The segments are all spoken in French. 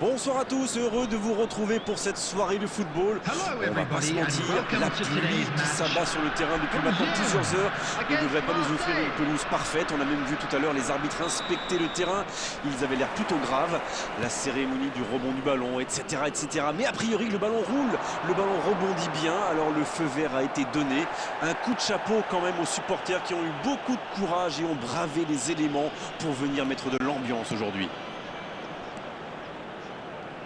Bonsoir à tous, heureux de vous retrouver pour cette soirée de football. On va pas se mentir, la pluie qui s'abat sur le terrain depuis maintenant plusieurs heures ne devrait pas nous offrir une pelouse parfaite. On a même vu tout à l'heure les arbitres inspecter le terrain. Ils avaient l'air plutôt graves. La cérémonie du rebond du ballon, etc., etc. Mais a priori, le ballon roule, le ballon rebondit bien. Alors le feu vert a été donné. Un coup de chapeau quand même aux supporters qui ont eu beaucoup de courage et ont bravé les éléments pour venir mettre de l'ambiance aujourd'hui.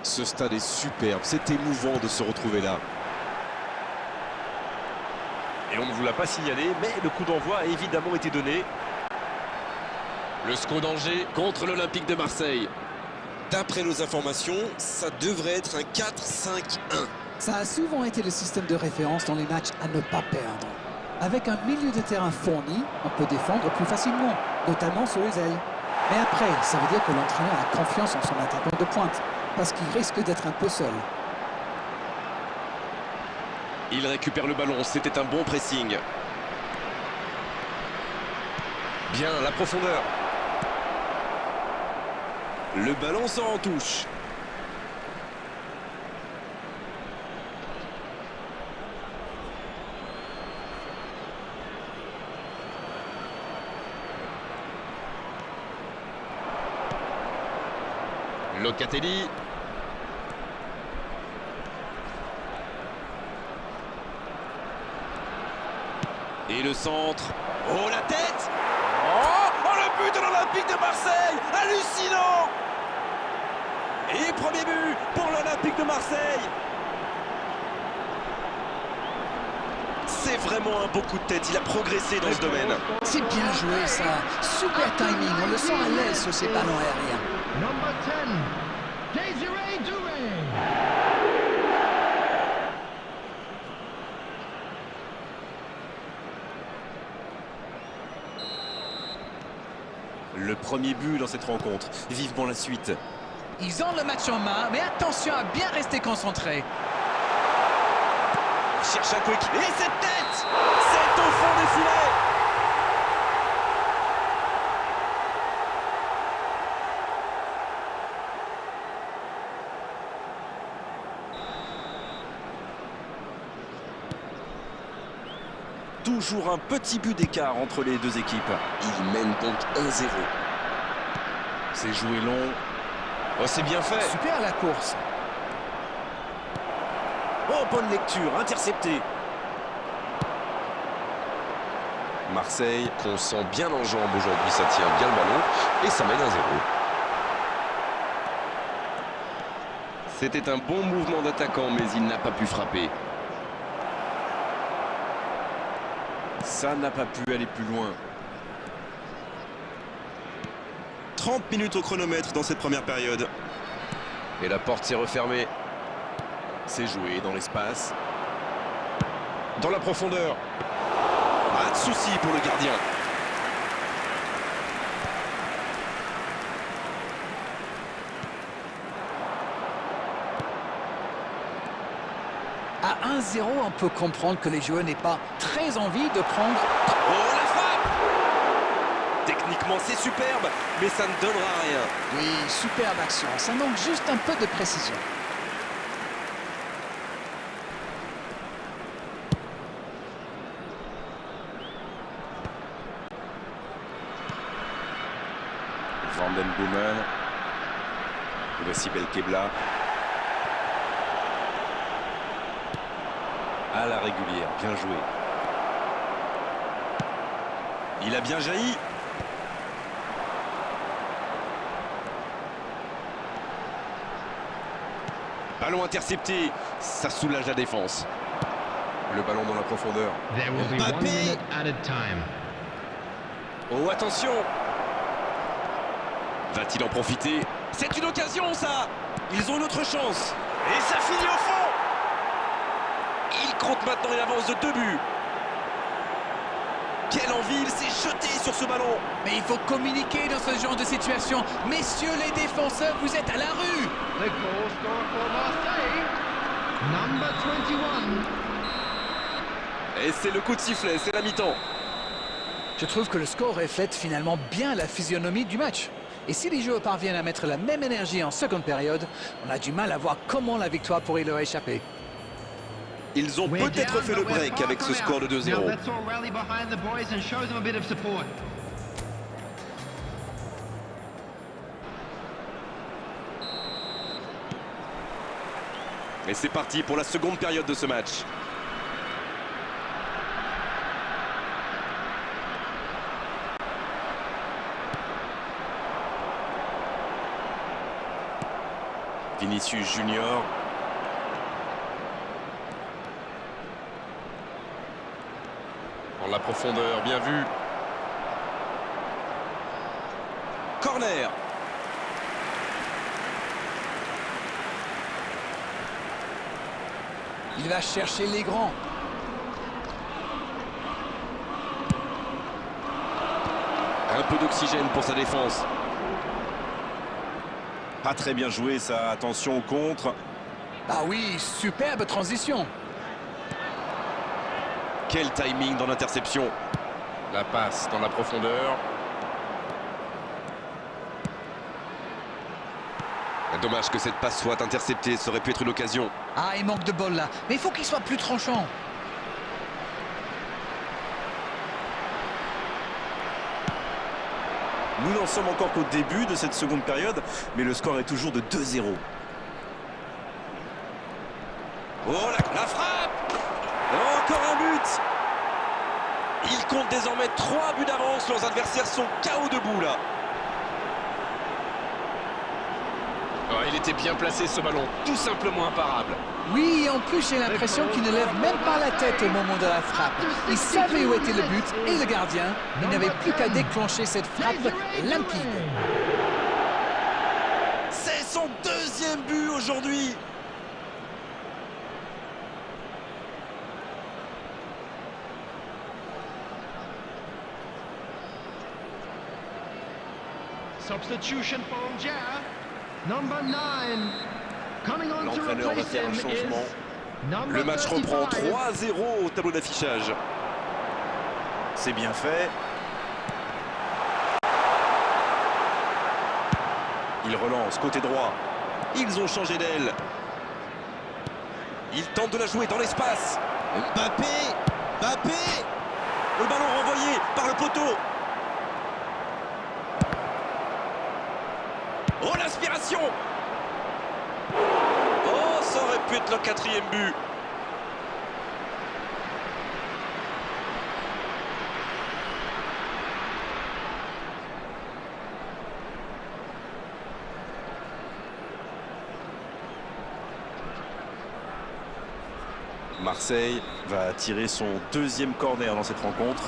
Ce stade est superbe, c'est émouvant de se retrouver là. Et on ne vous l'a pas signalé, mais le coup d'envoi a évidemment été donné. Le SCO d'Angers contre l'Olympique de Marseille. D'après nos informations, ça devrait être un 4-5-1. Ça a souvent été le système de référence dans les matchs à ne pas perdre. Avec un milieu de terrain fourni, on peut défendre plus facilement, notamment sur les ailes. Mais après, ça veut dire que l'entraîneur a confiance en son attaquant de pointe, parce qu'il risque d'être un peu seul. Il récupère le ballon, c'était un bon pressing. Bien, la profondeur. Le ballon sort en touche. Locatelli. Et le centre. Oh, la tête! Oh, le but de l'Olympique de Marseille! Hallucinant! Et premier but pour l'Olympique de Marseille! C'est vraiment un beau coup de tête, il a progressé dans ce domaine. C'est bien joué ça, super timing, on le sent à l'aise sur ces ballons aériens. Number 10, Désiré Doué. Le premier but dans cette rencontre, vivement la suite. Ils ont le match en main, mais attention à bien rester concentré. Cherche un coéquipier. Et cette tête! C'est au fond des filets! Toujours un petit but d'écart entre les deux équipes. Il mène donc 1-0. C'est joué long. Oh, c'est bien fait. Super la course. Oh, bonne lecture, intercepté. Marseille qu'on sent bien en jambes aujourd'hui, ça tient bien le ballon et ça mène 1-0. C'était un bon mouvement d'attaquant, mais il n'a pas pu frapper. Ça n'a pas pu aller plus loin. 30 minutes au chronomètre dans cette première période. Et la porte s'est refermée. C'est joué dans l'espace. Dans la profondeur. Pas de souci pour le gardien. À 1-0, on peut comprendre que les joueurs n'aient pas très envie de prendre... Oh, la frappe! Techniquement, c'est superbe, mais ça ne donnera rien. Oui, superbe action, ça manque juste un peu de précision. Van den Boomen. Voici Belkebla. À la régulière, bien joué. Il a bien jailli. Ballon intercepté. Ça soulage la défense. Le ballon dans la profondeur. There will be 1 Mbappé. minute added time. Oh, attention! Va-t-il en profiter? C'est une occasion, ça! Ils ont une autre chance. Et ça finit au fond! Il compte maintenant une avance de 2 buts. Quelle envie, il s'est jeté sur ce ballon. Mais il faut communiquer dans ce genre de situation. Messieurs les défenseurs, vous êtes à la rue. The goal scorer for Marseille, number 21. Et c'est le coup de sifflet, c'est la mi-temps. Je trouve que le score reflète finalement bien la physionomie du match. Et si les joueurs parviennent à mettre la même énergie en seconde période, on a du mal à voir comment la victoire pourrait leur échapper. Ils ont peut-être fait le break avec ce score de 2-0. Now let's all rally behind the boys and show them a bit of support. Et c'est parti pour la seconde période de ce match. Vinicius Junior. Dans la profondeur, bien vu. Corner. Il va chercher les grands. Un peu d'oxygène pour sa défense. Pas très bien joué ça, attention au contre. Ah oui, superbe transition. Quel timing dans l'interception. La passe dans la profondeur. Dommage que cette passe soit interceptée, ça aurait pu être une occasion. Ah, il manque de bol là. Mais il faut qu'il soit plus tranchant. Nous n'en sommes encore qu'au début de cette seconde période, mais le score est toujours de 2-0. Oh, la frappe! Encore un but! Il compte désormais 3 buts d'avance. Leurs adversaires sont KO debout là. Oh, il était bien placé ce ballon, tout simplement imparable. Oui, et en plus, j'ai l'impression qu'il ne lève même pas la tête au moment de la frappe. Il savait où était le but et le gardien. Il n'avait plus qu'à déclencher cette frappe limpide. C'est son deuxième but aujourd'hui. Substitution for Ongea, number 9. Coming on to L'entraîneur va replace faire un him changement. is number Le match reprend 35. 3-0 au tableau d'affichage. C'est bien fait. Il relance côté droit. Ils ont changé d'aile. Il tente de la jouer dans l'espace. Mbappé. Le ballon renvoyé par le poteau. Oh, l'inspiration. Oh, ça aurait pu être le 4e but. Marseille va tirer son deuxième corner dans cette rencontre.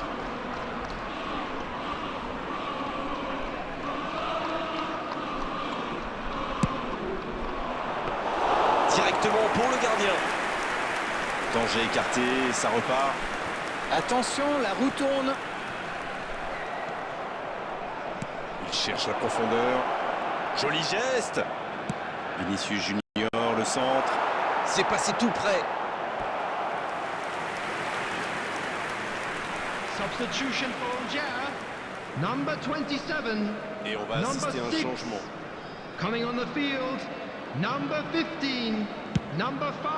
Directement pour le gardien. Danger écarté, ça repart. Attention, la roue tourne. Il cherche la profondeur. Joli geste. Vinicius Junior, le centre. C'est passé tout près. Substitution for Ongea, number 27. Et on va Number assister à un 6. changement. Coming on the field, number 15, number 5.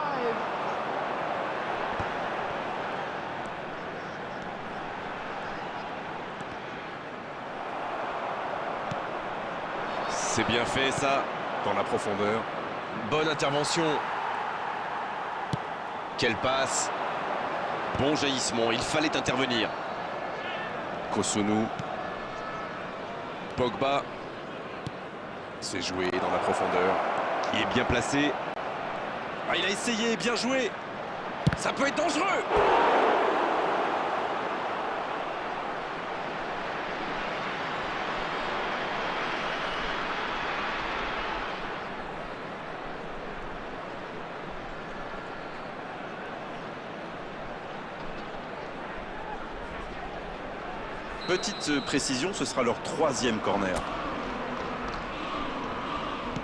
C'est bien fait ça, dans la profondeur. Bonne intervention. Quelle passe. Bon jaillissement, il fallait intervenir. Kosunu. Pogba. C'est joué dans la profondeur. Il est bien placé. Ah, il a essayé, bien joué. Ça peut être dangereux. Petite précision, ce sera leur 3e corner.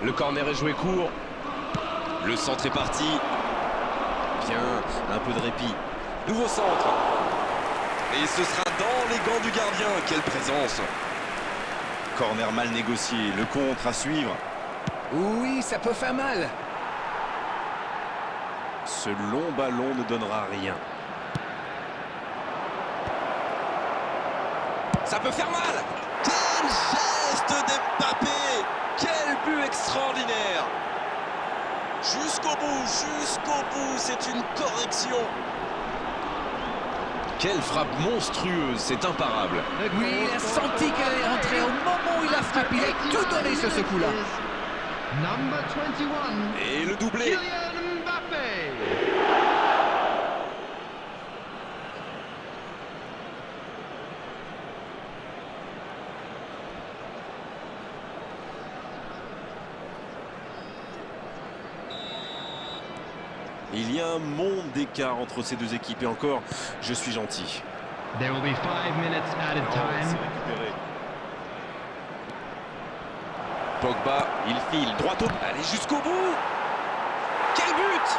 Le corner est joué court. Le centre est parti. Bien, un peu de répit. Nouveau centre. Et ce sera dans les gants du gardien. Quelle présence! Corner mal négocié, le contre à suivre. Oui, ça peut faire mal. Ce long ballon ne donnera rien. Ça peut faire mal! Quel geste d'Mbappé! Quel but extraordinaire! Jusqu'au bout, c'est une correction. Quelle frappe monstrueuse, c'est imparable. Oui, il a senti qu'elle est rentrée au moment où il a frappé. Il a tout donné sur ce coup-là. Number 21. Et le doublé. Kylian Mbappé. Il y a un monde d'écart entre ces deux équipes. Et encore, je suis gentil. There will be 5 minutes added Oh, time. c'est récupéré. Pogba, il file droit au... Allez, jusqu'au bout. Quel but!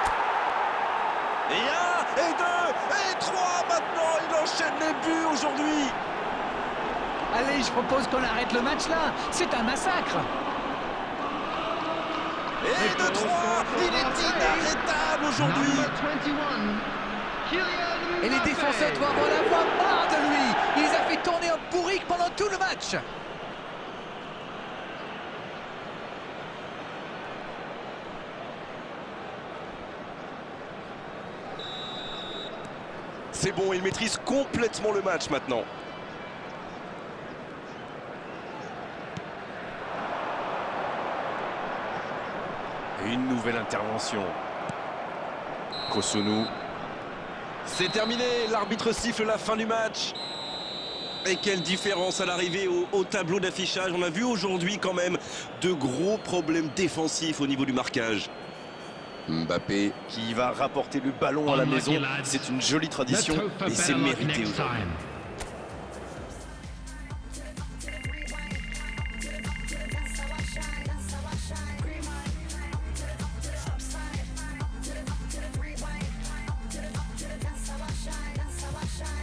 Et 1, et 2, et 3 maintenant. Il enchaîne les buts aujourd'hui. Allez, je propose qu'on arrête le match là. C'est un massacre. Et de 3, il est inarrêtable aujourd'hui. Number 21. Kylian Mbappé. Et les défenseurs doivent en avoir marre de lui. Il les a fait tourner en bourrique pendant tout le match. C'est bon, il maîtrise complètement le match maintenant. Une nouvelle intervention. Kosunu. C'est terminé, l'arbitre siffle la fin du match. Et quelle différence à l'arrivée au tableau d'affichage. On a vu aujourd'hui quand même de gros problèmes défensifs au niveau du marquage. Mbappé qui va rapporter le ballon à la maison. C'est une jolie tradition et c'est mérité aujourd'hui.